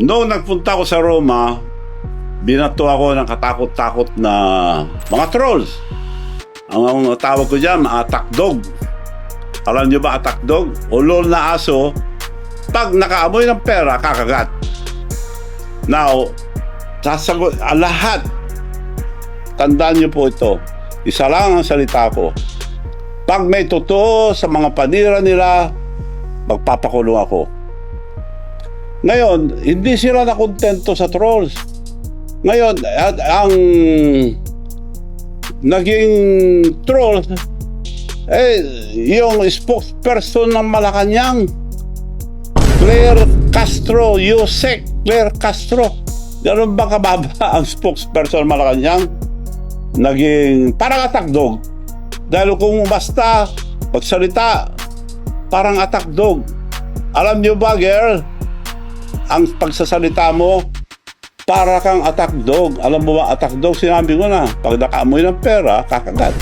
Noong nagpunta ko sa Roma, binato ako ng katakot-takot na mga trolls. Ang tawag ko dyan, attack dog. Alam nyo ba attack dog? Ulol na aso, pag nakaamoy ng pera, kakagat. Now, sasagot, lahat, tandaan nyo po ito, isa lang ang salita ko. Pag may totoo sa mga panira nila, magpapakulong ako. Ngayon, hindi sila nakontento sa trolls. Ngayon, ang naging trolls, yung spokesperson ng Malacanang, Claire Castro, Yusek Claire Castro. Ganun ba kababa ang spokesperson ng Malacanang? Naging parang attack dog. Dahil kung basta magsalita, parang attack dog. Alam nyo ba, girl? Ang pagsasalita mo, para kang attack dog. Alam mo ba, attack dog, sinabi ko na, pag nakaamoy ng pera, kakagat.